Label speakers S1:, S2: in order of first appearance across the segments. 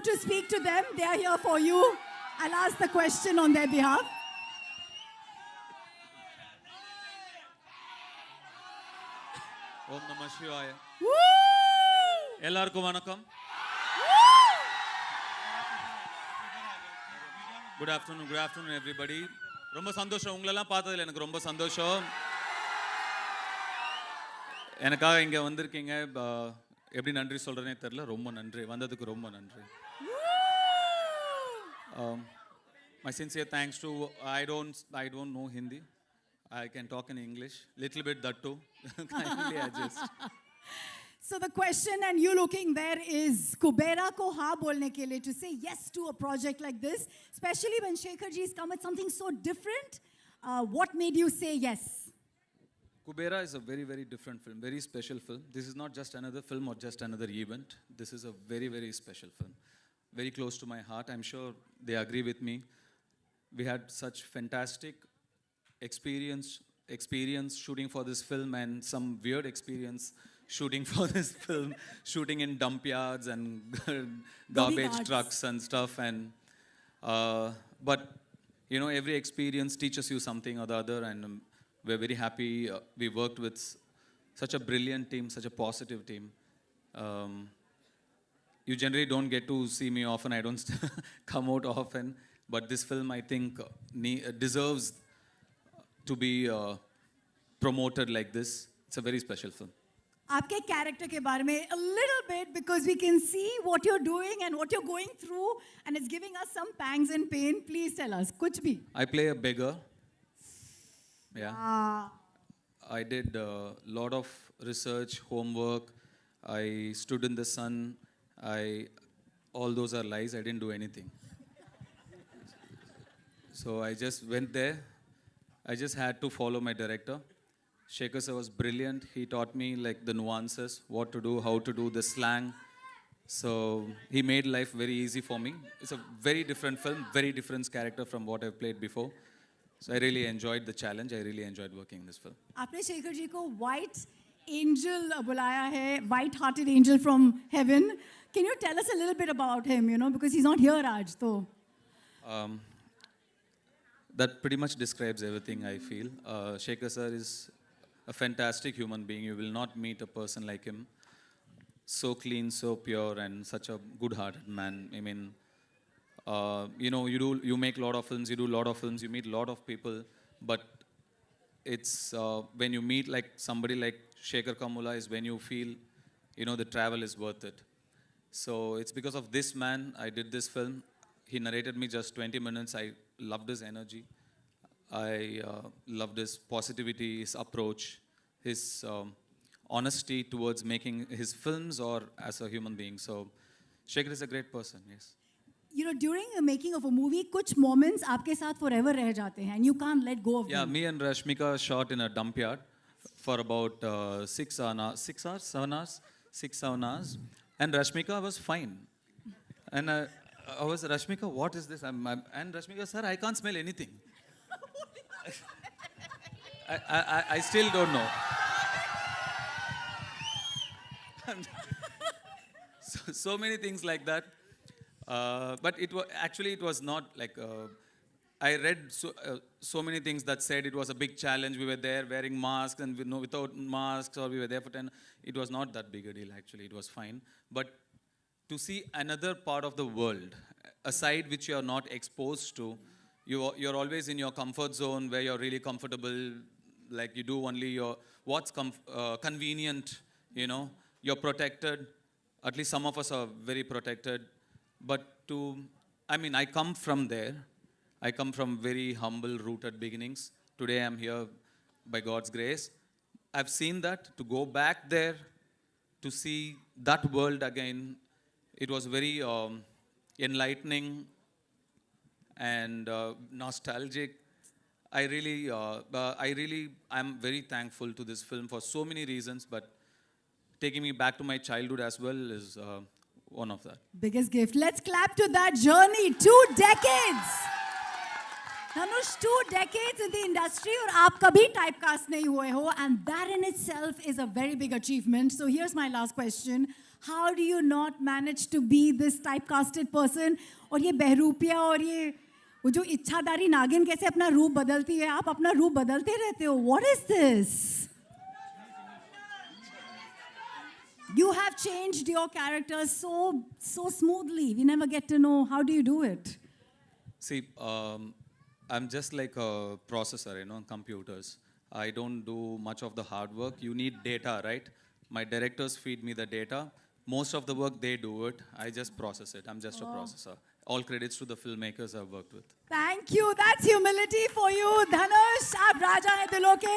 S1: To speak to them, they are here for you. I'll ask the question on their behalf.
S2: ஓம் நம சிவாய.
S1: Woo!
S2: எல்லாருக்கும் வணக்கம். Good afternoon everybody. ரொம்ப சந்தோஷம் உங்களெல்லாம் பார்த்ததுல எனக்கு ரொம்ப சந்தோஷம். எனக்காக இங்கே வந்திருக்கீங்க. எப்படி நன்றி சொல்கிறேனே தெரில. ரொம்ப நன்றி, வந்ததுக்கு ரொம்ப நன்றி. My sincere thanks to, I don't know Hindi. I can talk in English, little bit that too. Kindly adjust.
S1: So the question, and you looking there, is Kubera ko हाँ बोलने के लिए, to say yes to a project like this, especially when Shekhar ji has come with something so different. What made you say yes?
S2: Kubera is a very, very different film, very special film. This is not just another film or just another event. This is a very, very special film. Very close to my heart. I'm sure they agree with me. We had such fantastic experience shooting for this film, and some weird experience shooting for this film, shooting in dump yards and garbage trucks and stuff. And but you know, every experience teaches you something or the other, and we're very happy. We worked with such a brilliant team, such a positive team. You generally don't get to see me often. I don't come out often. But this film, I think, deserves to be promoted like this. It's a very special film.
S1: आपके character के बारे में a little bit, because we can see what you're doing and what you're going through, and it's giving us some pangs and pain. Please tell us, कुछ भी.
S2: I play a beggar. Yeah. I did a lot of research, homework. I stood in the sun. All those are lies. I didn't do anything. So I just went there. I just had to follow my director. Shekhar sir was brilliant. He taught me like the nuances, what to do, how to do, the slang. So he made life very easy for me. It's a very different film, very different character from what I've played before. So I really enjoyed the challenge. I really enjoyed working in this film.
S1: आपने शेखर जी को white angel बुलाया है, white-hearted angel from heaven. Can you tell us a little bit about him? You know, because he's not here, Raj. So.
S2: That pretty much describes everything I feel. Shekhar sir is a fantastic human being. You will not meet a person like him. So clean, so pure, and such a good-hearted man. I mean, you know, you make a lot of films, you do a lot of films, you meet a lot of people, but it's when you meet like somebody like Shekhar Kamula is when you feel, you know, the travel is worth it. So it's because of this man I did this film. He narrated me just 20 minutes. I loved his energy. I loved his positivity, his approach, his honesty towards making his films or as a human being. So Shekhar is a great person, yes.
S1: You know, during the making of a movie, कुछ moments आपके साथ forever रह जाते हैं, and you can't let go of them.
S2: Yeah, me and Rashmika shot in a dump yard for about 7 hours. And Rashmika was fine. And I was, Rashmika, what is this? And Rashmika, sir, I can't smell anything. I still don't know. So many things like that. But it was not like, I read so many things that said it was a big challenge. We were there wearing masks and without masks, or we were there for 10. It was not that big a deal, actually. It was fine. But to see another part of the world, a side which you are not exposed to, you're always in your comfort zone where you're really comfortable, like you do only what's convenient, you know, you're protected. At least some of us are very protected. But I come from there. I come from very humble, rooted beginnings. Today I'm here by God's grace. I've seen that. To go back there, to see that world again, it was very enlightening and nostalgic. I'm very thankful to this film for so many reasons, but taking me back to my childhood as well is one of that.
S1: Biggest gift. Let's clap to that journey. 2 decades. Dhanush, 2 decades in the industry, और आप कभी typecast नहीं हुए हो, and that in itself is a very big achievement. So here's my last question. How do you not manage to be this typecasted person? और ये बहरूपिया और ये वो जो इच्छाधारी नागिन कैसे अपना रूप बदलती है? आप अपना रूप बदलते रहते हो. What is this? You have changed your character so smoothly. We never get to know. How do you do it?
S2: See, I'm just like a processor, computers. I don't do much of the hard work. You need data, right? My directors feed me the data. Most of the work, they do it. I just process it. I'm just a processor. All credits to the filmmakers I've worked with.
S1: Thank you. That's humility for you. Dhanush, आप राजा हैं दिलों के.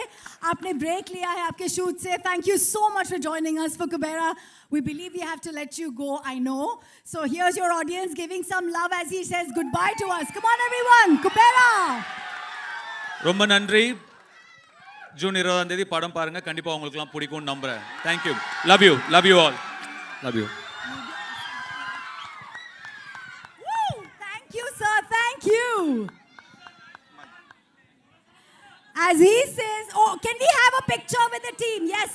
S1: आपने break लिया है आपके shoot से. Thank you so much for joining us for Kubera. We believe we have to let you go, I know. So here's your audience giving some love as he says goodbye to us. Come on, everyone. Kubera.
S2: ரொம்ப நன்றி. June 20ஆம் தேதி படம் பாருங்க. கண்டிப்பா உங்களுக்குலாம் பிடிக்கும்னு நம்புறேன். Thank you. Love you. Love you all. Love you.
S1: Woo! Thank you, sir. Thank you. As he says, oh, can we have a picture with the team? Yes.